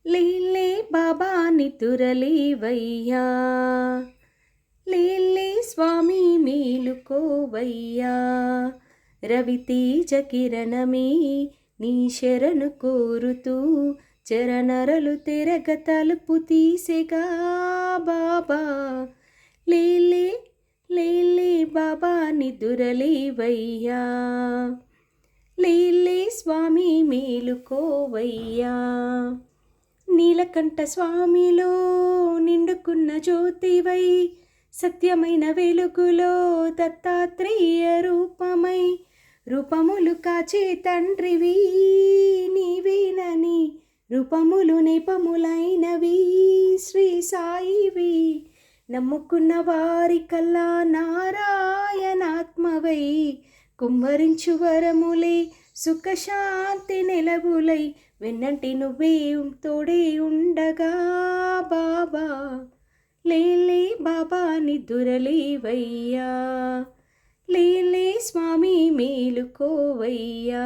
లేలే బాబా నిదురలేవయ్యా, లేలే స్వామి మేలుకోవయ్యా. రవితేజ కిరణమే నీ శరణు కోరుతూ చరణరలు తెరగ తలుపు తీసెగా బాబా. లేలే లేలే బాబా నిదురలేవయ్యా, లేలే స్వామి మేలుకోవయ్యా. నీలకంఠ స్వామిలో నిండుకున్న జ్యోతివై, సత్యమైన వెలుగులో దత్తాత్రేయ రూపమై, రూపములు కాచే తండ్రివి నీవేనని, రూపములు నేపములైనవి శ్రీ సాయివి. నమ్ముకున్న వారికల్లా నారాయణాత్మవై, కుమ్మరించు వరములే సుఖశాంతి నెలవులై, వెన్నంటి నువ్వే తోడే ఉండగా బాబా. లేలే బాబా నిదురలేవయ్యా, లేలే స్వామి మేలుకోవయ్యా.